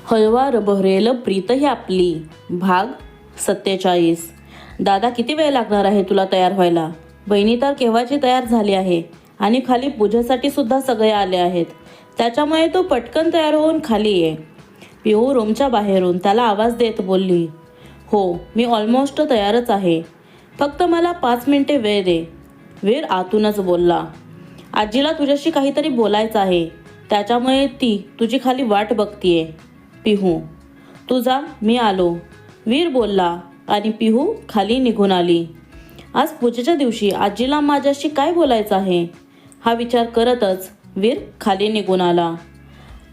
हळवार बहरेल प्रीत ही आपली. भाग 47. दादा, किती वेळ लागणार आहे तुला तयार व्हायला? बहिणी तर केव्हाची तयार झाली आहे आणि खाली पूजेसाठी सुद्धा सगळे आले आहेत. त्याच्यामुळे तू पटकन तयार होऊन खाली ये. पिहू रूमच्या बाहेरून त्याला आवाज देत बोलली. हो, मी ऑलमोस्ट तयारच आहे. फक्त मला 5 मिनिटे वेळ दे. वीर आतूनच बोलला. आजीला तुझ्याशी काहीतरी बोलायचं आहे, त्याच्यामुळे ती तुझी खाली वाट बघतीये. पिहू, तू जा, मी आलो. वीर बोलला आणि पिहू खाली निघून आली. आज पूजेच्या दिवशी आजीला माझ्याशी काय बोलायचं आहे, हा विचार करतच वीर खाली निघून आला.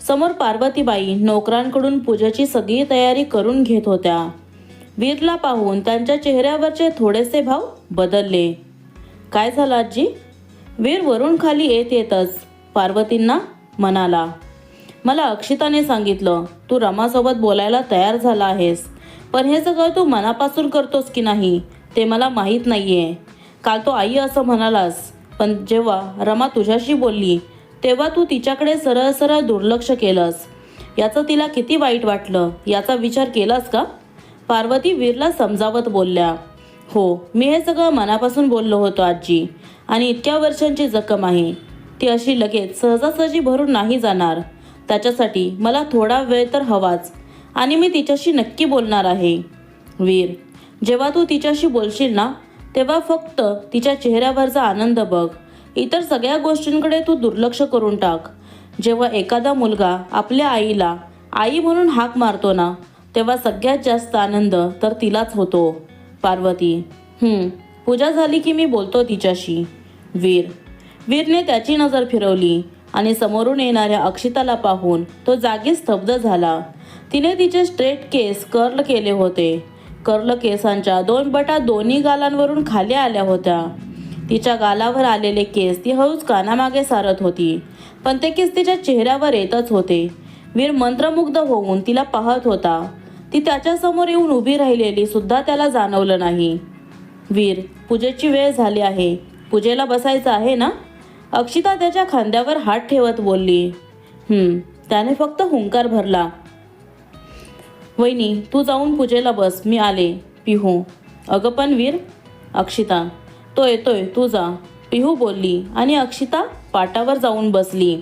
समोर पार्वतीबाई नोकरांकडून पूजेची सगळी तयारी करून घेत होत्या. वीरला पाहून त्यांच्या चेहऱ्यावरचे थोडेसे भाव बदलले. काय झालं आजी? वीर वरून खाली येत येतच पार्वतींना म्हणाला. मला अक्षिताने सांगितलं तू रमासोबत बोलायला तयार झाला आहेस, पण हे सगळं तू मनापासून करतोस की नाही ते मला माहीत नाहीये. काल तो आई असं म्हणालास, पण जेव्हा रमा तुझ्याशी बोलली तेव्हा तू तिच्याकडे सरळ सरळ दुर्लक्ष केलंस. याचं तिला किती वाईट वाटलं याचा विचार केलास का? पार्वती वीरला समजावत बोलल्या. हो, मी हे सगळं मनापासून बोललो होतो आजी, आणि इतक्या वर्षांची जखम आहे, ती अशी लगेच सहजासहजी भरून नाही जाणार. त्याच्यासाठी मला थोडा वेळ तर हवाच, आणि मी तिच्याशी नक्की बोलणार आहे. वीर, जेव्हा तू तिच्याशी बोलशील ना, तेव्हा फक्त तिच्या चेहऱ्यावरचा आनंद बघ. इतर सगळ्या गोष्टींकडे तू दुर्लक्ष करून टाक. जेव्हा एखादा मुलगा आपल्या आईला आई म्हणून हाक मारतो ना, तेव्हा सगळ्यात जास्त आनंद तर तिलाच होतो. पार्वती, पूजा झाली की मी बोलतो तिच्याशी. वीरने त्याची नजर फिरवली आणि समोरून येणाऱ्या अक्षिताला पाहून तो जागीच स्तब्ध झाला. तिने तिचे स्ट्रेट केस कर्ल केले होते. कर्ल केसांच्या 2 बटा दोन्ही गालांवरून खाली आल्या होत्या. तिच्या गालावर आलेले केस ती हळूच कानामागे सारत होती, पण ते केस तिच्या चेहऱ्यावर येतच होते. वीर मंत्रमुग्ध होऊन तिला पाहत होता. ती त्याच्यासमोर येऊन उभी राहिलेली सुद्धा त्याला जाणवलं नाही. वीर, पूजेची वेळ झाली आहे, पूजेला बसायचं आहे ना? अक्षिता त्याच्या खांद्यावर हात ठेवत बोलली. त्याने फक्त हुंकार भरला. वहिनी, तू जाऊन पूजेला बस, मी आले. पिहू, अगं पण वीर. अक्षिता, तो येतोय, तू जा, पिहू बोलली आणि अक्षिता पाटावर जाऊन बसली.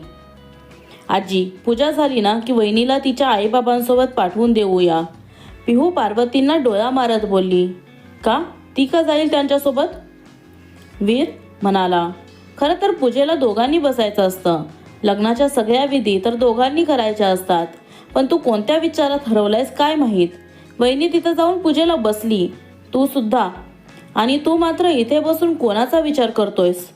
आजी, पूजा झाली ना की वहिनीला तिच्या आईबाबांसोबत पाठवून देऊया. पिहू पार्वतींना डोळा मारत बोलली. का? ती का जाईल त्यांच्यासोबत? वीर म्हणाला. खरं तर पूजेला दोघांनी बसायचं असतं. लग्नाच्या सगळ्या विधी तर दोघांनी करायच्या असतात, पण तू कोणत्या विचारात हरवलायस काय माहीत. वहिनी तिथं जाऊन पूजेला बसली, तू सुद्धा, आणि तू मात्र इथे बसून कोणाचा विचार करतोयस?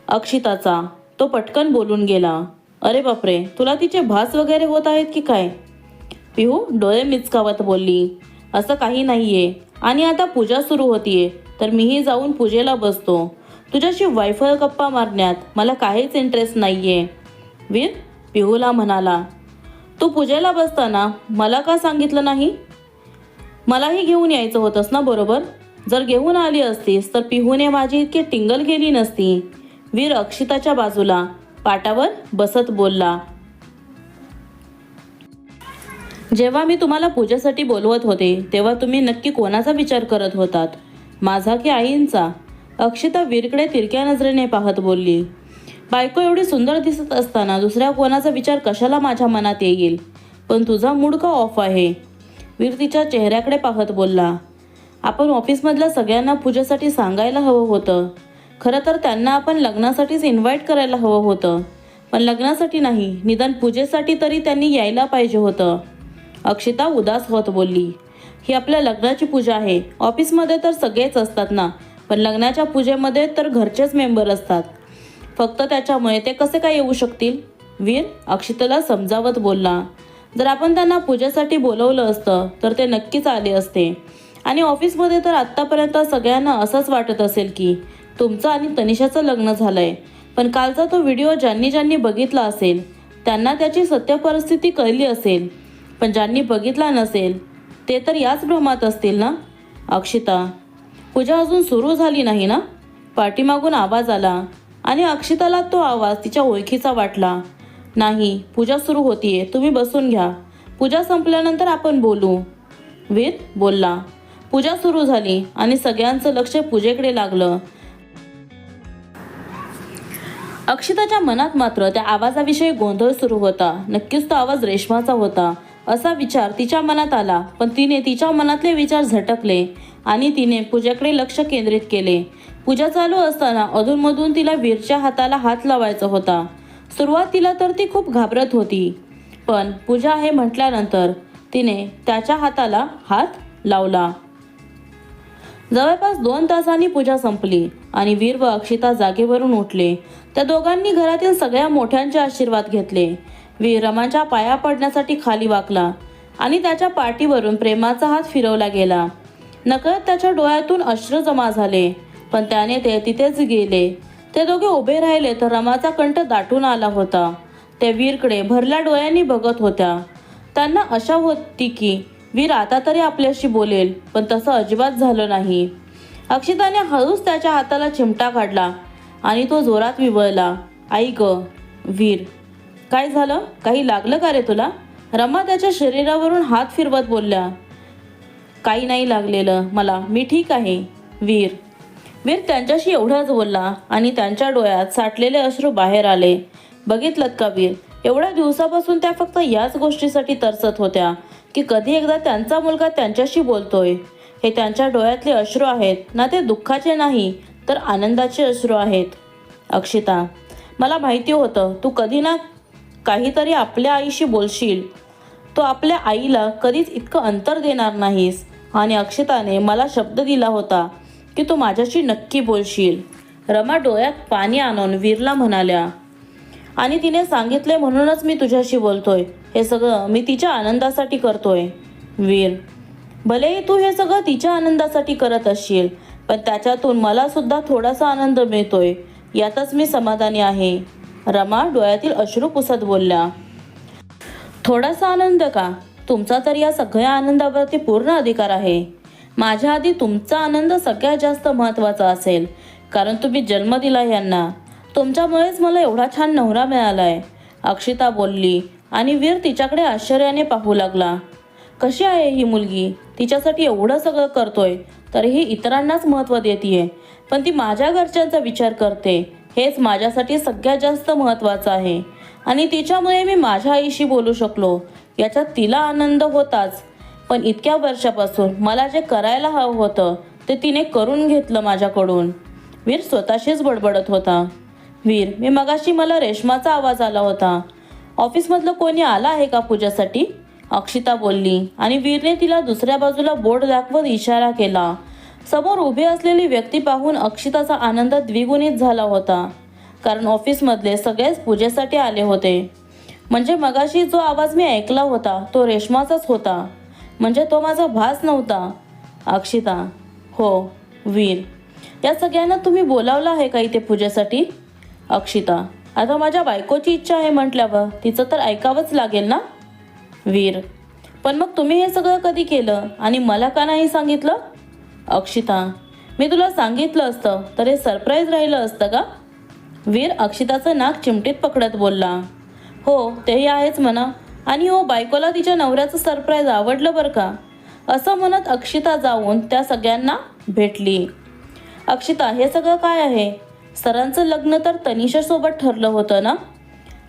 अक्षिताचा. तो पटकन बोलून गेला. अरे बापरे, तुला तिचे भास वगैरे होत आहेत की काय? पिहू डोळे मिचकावत बोलली. असं काही नाहीये, आणि आता पूजा सुरू होतीये तर मीही जाऊन पूजेला बसतो. तुझ्याशी वायफळ गप्पा मारण्यात मला काहीच इंटरेस्ट नाहीये. वीर पिहूला म्हणाला. तू पूजेला बसताना मला का सांगितलं नाही? मलाही घेऊन यायचं होतंस ना बरोबर. जर घेऊन आली असतीस तर पिहूने माझी इतकी टिंगल केली नसती. वीर अक्षिताच्या बाजूला पाटावर बसत बोलला. जेव्हा मी तुम्हाला पूजेसाठी बोलवत होते तेव्हा तुम्ही नक्की कोणाचा विचार करत होतात, माझा की आईंचा? अक्षिता वीरकडे तिरक्या नजरेने पाहत बोलली. बायको एवढी सुंदर दिसत असताना दुसऱ्या कोणाचा विचार कशाला माझ्या मनात येईल? पण तुझा मूड का ऑफ आहे? वीर तिच्या चेहऱ्याकडे पाहत बोलला. आपण ऑफिसमधल्या सगळ्यांना पूजेसाठी सांगायला हवं होतं. खरं तर त्यांना आपण लग्नासाठीच इन्व्हाइट करायला हवं होतं, पण लग्नासाठी नाही, निदान पूजेसाठी तरी त्यांनी यायला पाहिजे होतं. अक्षिता उदास होत बोलली. ही आपल्या लग्नाची पूजा आहे. ऑफिसमध्ये तर सगळेच असतात ना, पण लग्नाच्या पूजेमध्ये तर घरचेच मेंबर असतात. फक्त त्याच्यामुळे ते कसे काय येऊ शकतील? वीर अक्षिताला समजावत बोलला. जर आपण त्यांना पूजेसाठी बोलवलं असतं तर ते नक्कीच आले असते. आणि ऑफिसमध्ये तर आत्तापर्यंत सगळ्यांना असंच वाटत असेल की तुमचं आणि तनिषाचं लग्न झालंय. पण कालचा तो व्हिडिओ ज्यांनी बघितला असेल त्यांना त्याची सत्य परिस्थिती कळली असेल, पण ज्यांनी बघितला नसेल ते तर याच भ्रमात असतील ना. अक्षिता, पूजा अजून सुरू झाली नाही ना? पाठीमागून आवाज आला आणि अक्षिताला तो आवाज तिच्या ओळखीचा वाटला. नाही, पूजा सुरू होतीये, तुम्ही बसून घ्या. पूजा संपल्यानंतर आपण बोलू, वीर बोलला. पूजा सुरू झाली आणि सगळ्यांचं लक्ष पूजेकडे लागलं. अक्षताच्या मनात मात्र त्या आवाजाविषयी गोंधळ सुरू होता. नक्कीच तो आवाज रेश्माचा होता असा विचार तिच्या मनात आला. पण तिने तिच्या मनातले विचार झटकले आणि तिने पूजाकडे लक्ष केंद्रित केले. पूजा चालू असताना अधूनमधून तिला वीरच्या हाताला हात लावायचा होता. सुरुवातीला तर ती खूप घाबरत होती, पण पूजा आहे म्हटल्यानंतर तिने त्याच्या हाताला हात लावला. जवळपास 2 तासांनी पूजा संपली आणि वीर व अक्षिता जागेवरून उठले. त्या दोघांनी घरातील सगळ्या मोठ्यांचे आशीर्वाद घेतले. वीर रमाच्या पाया पडण्यासाठी खाली वाकला आणि त्याच्या पाठीवरून प्रेमाचा हात फिरवला गेला. नकळत त्याच्या डोळ्यातून अश्रू जमा झाले, पण त्याने ते तिथेच गेले. ते दोघे उभे राहिले तर रमाचा कंठ दाटून आला होता. त्या वीरकडे भरल्या डोळ्यांनी बघत होत्या. त्यांना आशा होती की वीर आता तरी आपल्याशी बोलेल, पण तसं अजिबात झालं नाही. अक्षिताने हळूच त्याच्या हाताला चिमटा काढला आणि तो जोरात विवळला. आई ग वीर, काय झालं? काही लागलं का रे तुला? रमा त्याच्या शरीरावरून हात फिरवत बोलल्या. काही नाही लागलेलं मला, मी ठीक आहे वीर. वीर त्यांच्याशी एवढाच बोलला आणि त्यांच्या डोळ्यात साठलेले अश्रू बाहेर आले. बघितलं का वीर, एवढ्या दिवसापासून त्या फक्त याच गोष्टीसाठी तरसत होत्या की कधी एकदा त्यांचा मुलगा त्यांच्याशी बोलतोय. हे त्यांच्या डोळ्यातले अश्रू आहेत ना, ते दुःखाचे नाही तर आनंदाचे अश्रू आहेत. अक्षिता, मला माहिती होतं तू कधी ना काहीतरी आपल्या आईशी बोलशील. तो आपल्या आईला कधीच इतकं अंतर देणार नाहीस आणि अक्षिताने मला शब्द दिला होता की तू माझ्याशी नक्की बोलशील. रमा डोळ्यात पाणी आणून वीरला म्हणाल्या. आणि तिने सांगितले म्हणूनच मी तुझ्याशी बोलतोय. हे सगळं मी तिच्या आनंदासाठी करतोय वीर. भलेही तू हे सगळं तिच्या आनंदासाठी करत असशील, पण त्याच्यातून मला सुद्धा थोडासा आनंद मिळतोय, यातच मी समाधानी आहे. रमा डोळ्यातील अश्रू पुसत बोलल्या. थोडासा आनंद का? तुमचा तर या सगळ्या आनंदावरती पूर्ण अधिकार आहे. माझ्या आधी तुमचा आनंद सगळ्यात जास्त महत्त्वाचा असेल, कारण तुम्ही जन्म दिला यांना. तुमच्यामुळेच मला एवढा छान नवरा मिळालाय, अक्षिता बोलली आणि वीर तिच्याकडे आश्चर्याने पाहू लागला. कशी आहे ही मुलगी? तिच्यासाठी एवढं सगळं करतोय तरीही इतरांनाच महत्त्व देतीये, पण ती माझ्या घरच्यांचा विचार करते. हेच माझ्यासाठी सगळ्यात जास्त महत्त्वाचं आहे आणि तिच्यामुळे मी माझ्या आईशी बोलू शकलो, याच्यात तिला आनंद होताच. पण इतक्या वर्षापासून मला जे करायला हवं होतं ते तिने करून घेतलं माझ्याकडून. वीर स्वतःशीच बडबडत होता. वीर, मी मगाशी मला रेश्माचा आवाज आला होता. ऑफिसमधलं कोणी आला आहे का पूजासाठी? अक्षिता बोलली आणि वीरने तिला दुसऱ्या बाजूला बोर्ड दाखवत इशारा केला. समोर उभी असलेली व्यक्ती पाहून अक्षिताचा आनंद द्विगुणित झाला होता, कारण ऑफिसमधले सगळेच पूजेसाठी आले होते. म्हणजे मगाशी जो आवाज मी ऐकला होता तो रेश्माचाच होता. म्हणजे तो माझा भास नव्हता. अक्षिता, हो वीर. या सगळ्यांना तुम्ही बोलावलं आहे का इथे पूजेसाठी? अक्षिता, आता माझ्या बायकोची इच्छा आहे म्हटल्यावर तिचं तर ऐकावंच लागेल ना. वीर, पण मग तुम्ही हे सगळं कधी केलं आणि मला का नाही सांगितलं? अक्षिता, मी तुला सांगितलं असतं तर हे सरप्राईज राहिलं असतं का? वीर अक्षिताचं नाक चिमटीत पकडत बोलला. हो तेही आहेच म्हणा, आणि हो बायकोला तिच्या नवऱ्याचं सरप्राईज आवडलं बरं का. असं म्हणत अक्षिता जाऊन त्या सगळ्यांना भेटली. अक्षिता, हे सगळं काय आहे? सरांचं लग्न तर तनिषासोबत ठरलं होतं ना?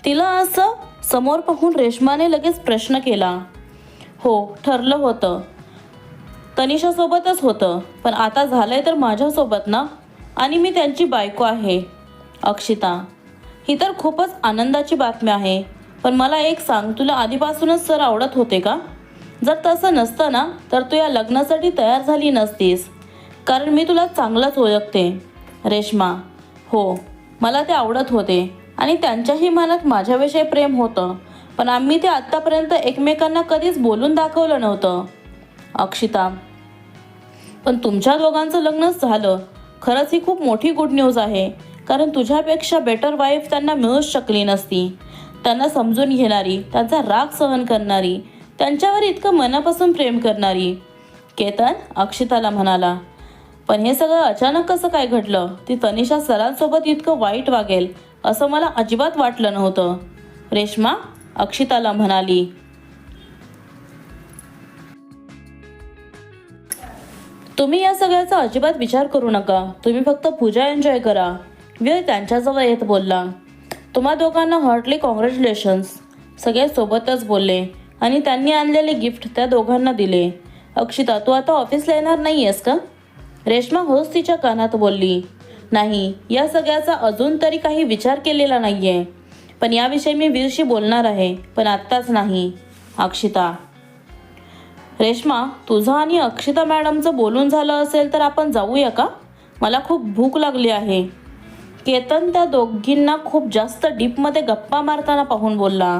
तिला असं समोर पाहून रेश्माने लगेच प्रश्न केला. हो ठरलं होतं, तनिषासोबतच होतं, पण आता झालंय तर माझ्यासोबत ना, आणि मी त्यांची बायको आहे. अक्षिता, ही तर खूपच आनंदाची बातमी आहे, पण मला एक सांग, तुला आधीपासूनच सर आवडत होते का? जर तसं नसतं ना तर तू या लग्नासाठी तयार झाली नसतीस, कारण मी तुला चांगलंच ओळखते. रेश्मा, हो मला ते आवडत होते आणि त्यांच्याही मनात माझ्याविषयी प्रेम होतं, पण आम्ही ते आत्तापर्यंत एकमेकांना कधीच बोलून दाखवलं नव्हतं. अक्षिता, पण तुमच्या दोघांचं लग्नच झालं. खरंच ही खूप मोठी गुड न्यूज आहे, कारण तुझ्यापेक्षा बेटर वाईफ त्यांना मिळूच शकली नसती. त्यांना समजून घेणारी, त्यांचा राग सहन करणारी, त्यांच्यावर इतकं मनापासून प्रेम करणारी. केतन अक्षिताला म्हणाला. पण हे सगळं अचानक कसं काय घडलं? ती तनिषा सरांसोबत इतकं वाईट वागेल असं मला अजिबात वाटलं नव्हतं. रेश्मा अक्षिताला म्हणाली. तुम्ही या सगळ्याचा अजिबात विचार करू नका. तुम्ही फक्त पूजा एन्जॉय करा. वीर त्यांच्याजवळ येत बोलला. तुम्हा दोघांना हार्टली कॉंग्रॅच्युलेशन्स. सगळे सोबतच बोलले आणि त्यांनी आणलेले गिफ्ट त्या दोघांना दिले. अक्षिता, तू आता ऑफिसला येणार नाही आहेस का? रेश्मा हळूच तिच्या कानात बोलली. नाही, या सगळ्याचा अजून तरी काही विचार केलेला नाही आहे. पण याविषयी मी वीरशी बोलणार आहे, पण आत्ताच नाही. अक्षिता. रेश्मा, तुझं आणि अक्षिता मॅडमचं बोलून झालं असेल तर आपण जाऊया का? मला खूप भूक लागली आहे. केतन त्या दोघींना खूप जास्त डीपमध्ये गप्पा मारताना पाहून बोलला.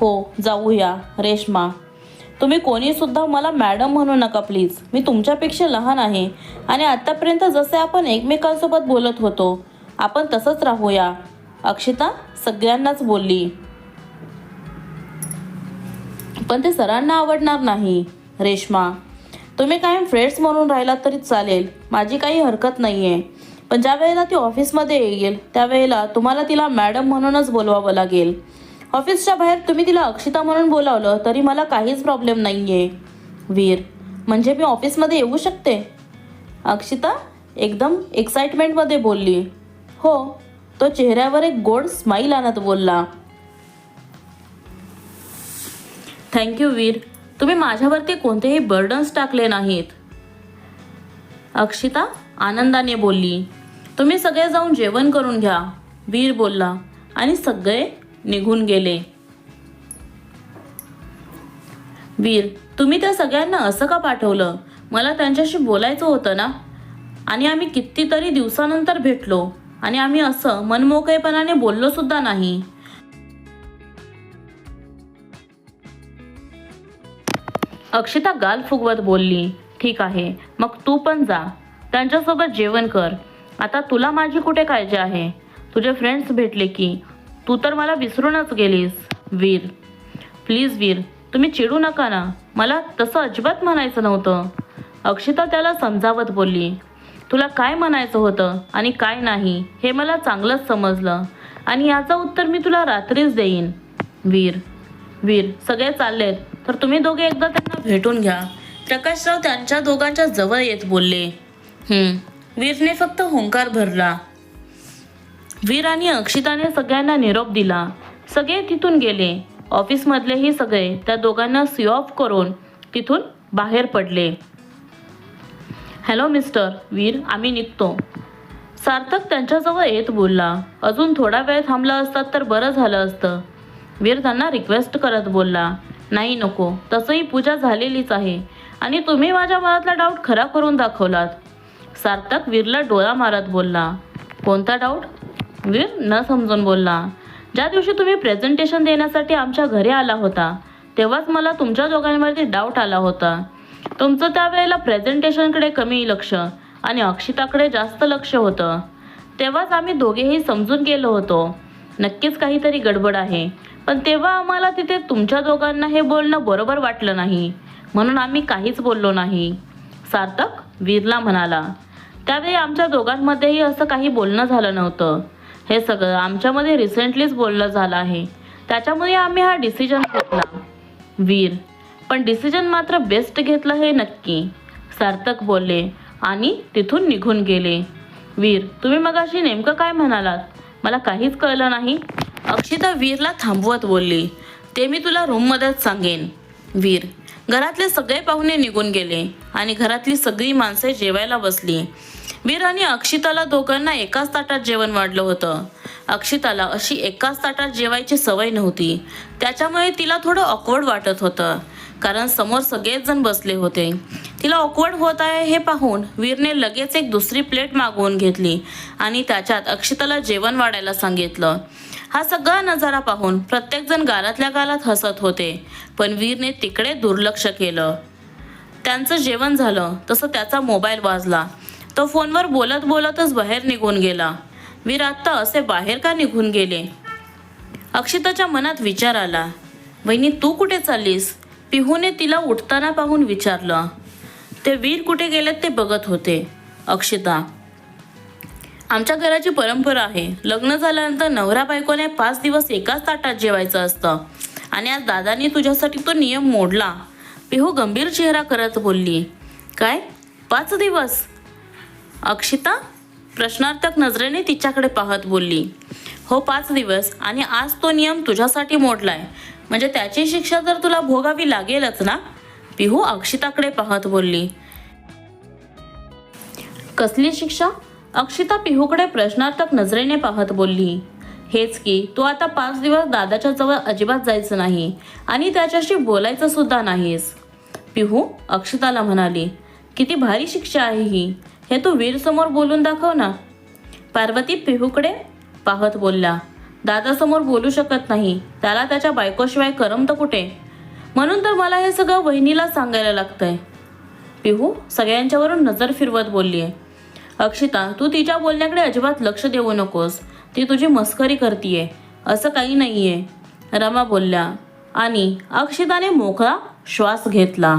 हो, जाऊया. रेश्मा, तुम्ही कोणीसुद्धा मला मॅडम म्हणू नका प्लीज. मी तुमच्यापेक्षा लहान आहे आणि आत्तापर्यंत जसे आपण एकमेकांसोबत बोलत होतो आपण तसंच राहूया. अक्षिता सगळ्यांनाच बोलली. पण ते सरांना आवडणार नाही. रेश्मा, तुम्ही कायम फ्रेंड्स म्हणून राहिलात तरी चालेल, माझी काही हरकत नाही आहे. पण ज्या वेळेला ती ऑफिसमध्ये येईल त्यावेळेला तुम्हाला तिला मॅडम म्हणूनच बोलवावं लागेल. ऑफिसच्या बाहेर तुम्ही तिला अक्षिता म्हणून बोलावलं तरी मला काहीच प्रॉब्लेम नाही आहे. वीर, म्हणजे मी ऑफिसमध्ये येऊ शकते? अक्षिता एकदम एक्साइटमेंटमध्ये बोलली. हो. तो चेहऱ्यावर एक गोड स्माईल आणत बोलला. थँक्यू वीर, तुम्ही माझ्यावरती कोणतेही बर्डन्स टाकले नाहीत. अक्षिता आनंदाने बोलली. तुम्ही सगळे जाऊन जेवण करून घ्या. वीर बोलला आणि सगळे निघून गेले. वीर, तुम्ही त्या सगळ्यांना असं का पाठवलं? मला त्यांच्याशी बोलायचं होतं ना. आणि आम्ही कितीतरी दिवसानंतर भेटलो आणि आम्ही असं मनमोकळेपणाने बोललो सुद्धा नाही. अक्षिता गाल फुगवत बोलली. ठीक आहे, मग तू पण जा, त्यांच्यासोबत जेवण कर. आता तुला माझी कुठे काळजी आहे? तुझे फ्रेंड्स भेटले की तू तर मला विसरूनच गेलीस. वीर, प्लीज वीर, तुम्ही चिडू नका ना. मला तसं अजिबात म्हणायचं नव्हतं. अक्षिता त्याला समजावत बोलली. तुला काय म्हणायचं होतं आणि काय नाही हे मला चांगलंच समजलं आणि याचं उत्तर मी तुला रात्रीच देईन. वीर, वीर सगळे चाललेत तर तुम्ही दोघे एकदा त्यांना भेटून घ्या. प्रकाशराव त्यांच्या दोघांच्या जवळ येत बोलले. वीरने फक्त हुंकार भरला. वीर आणि अक्षिताने सगळ्यांना निरोप दिला. सगळे तिथून गेले. ऑफिसमधलेही सगळे त्या दोघांना सी ऑफ करून तिथून बाहेर पडले. Hello mister. वीर, आम्ही निघतो. सार्थक त्यांच्याजवळ येत बोलला. अजून थोडा वेळ थांबला असतात तर बरं झालं असतं. वीर त्यांना रिक्वेस्ट करत बोलला. नाही नको, तसंही पूजा झालेलीच आहे आणि तुम्ही माझ्या मनातला डाऊट खरा करून दाखवलात. सार्थक वीरला डोळा मारत बोलला. कोणता डाऊट? वीर न समजून बोलला. ज्या दिवशी तुम्ही प्रेझेंटेशन देण्यासाठी आमच्या घरी आला होता तेव्हाच मला तुमच्या दोघांवरती डाऊट आला होता. तुमचं त्यावेळेला प्रेझेंटेशनकडे कमी लक्ष आणि अक्षिताकडे जास्त लक्ष होतं. तेव्हाच आम्ही दोघेही समजून गेलो होतो नक्कीच काहीतरी गडबड आहे. पण तेव्हा आम्हाला तिथे तुमच्या दोघांना हे बोलणं बरोबर वाटलं नाही म्हणून आम्ही काहीच बोललो नाही. सार्थक वीरला म्हणाला. त्यावेळी आमच्या दोघांमध्येही असं काही बोलणं झालं नव्हतं. हे सगळं आमच्यामध्ये रिसेंटलीच बोलणं झालं आहे. त्याच्यामुळे आम्ही हा डिसिजन घेतला. वीर, पण डिसिजन मात्र बेस्ट घेतलं हे नक्की. सार्थक बोलले आणि तिथून निघून गेले. वीर, तुम्ही मगाशी नेमकं काय म्हणालात? मला काहीच कळलं नाही. अक्षिता वीरला थांबवत बोलली. ते मी तुला रूममध्येच सांगेन. वीर, घरातले सगळे पाहुणे निघून गेले आणि घरातली सगळी माणसे जेवायला बसली. वीर आणि अक्षिताला दोघांना एकाच ताटात जेवण वाढलं होतं. अक्षिताला अशी एकाच ताटात जेवायची सवय नव्हती. त्याच्यामुळे तिला थोडं ऑकवर्ड वाटत होतं कारण समोर सगळेच जण बसले होते. तिला ऑकवर्ड होत आहे हे पाहून वीरने लगेच एक दुसरी प्लेट मागवून घेतली आणि त्याच्यात अक्षिताला जेवण वाढायला सांगितलं. हा सगळा नजारा पाहून प्रत्येकजण गालातल्या गालात हसत होते पण वीरने तिकडे दुर्लक्ष केलं. त्यांचं जेवण झालं तसं त्याचा मोबाईल वाजला. तो फोनवर बोलत बोलतच बाहेर निघून गेला. वीर आत्ता असे बाहेर का निघून गेले? अक्षिताच्या मनात विचार आला. वहिनी तू कुठे चाललीस? पिहूने तिला उठताना पाहून विचारलं. ते वीर कुठे गेलेत ते बघत होते. अक्षिता, आमच्या घराची परंपरा आहे. लग्न झाल्यानंतर नवरा बायकोने 5 दिवस एकाच ताटात जेवायचं असतं आणि आज दादानी तुझ्यासाठी तो नियम मोडला. पिहू गंभीर चेहरा करत बोलली. काय? 5 दिवस? अक्षिता प्रश्नार्थक नजरेने तिच्याकडे पाहत बोलली. हो, 5 दिवस. आणि आज तो नियम तुझ्यासाठी मोडलाय, म्हणजे त्याची शिक्षा तर तुला भोगावी लागेलच ना? पिहू अक्षिताकडे पाहत बोलली. कसली शिक्षा? अक्षिता पिहूकडे प्रश्नार्थक नजरेने पाहत बोलली. हेच की, तू आता 5 दिवस दादाच्या जवळ अजिबात जायचं नाही आणि त्याच्याशी बोलायचं सुद्धा नाहीस. पिहू अक्षिताला म्हणाली. किती भारी शिक्षा आहे ही. हे तू वीरसमोर बोलून दाखव ना. पार्वती पिहूकडे पाहत बोलला. दादासमोर बोलू शकत नाही, त्याला त्याच्या बायकोशिवाय करमतं कुठे? म्हणून तर मला हे सगळं वहिनीला सांगायला लागतंय. पिहू सगळ्यांच्यावरून नजर फिरवत बोलली. अक्षिता, तू तिच्या बोलण्याकडे अजिबात लक्ष देऊ नकोस. ती तुझी मस्करी करतीये, असं काही नाहीये, रमा बोलल्या. आणि अक्षिताने मोकळा श्वास घेतला.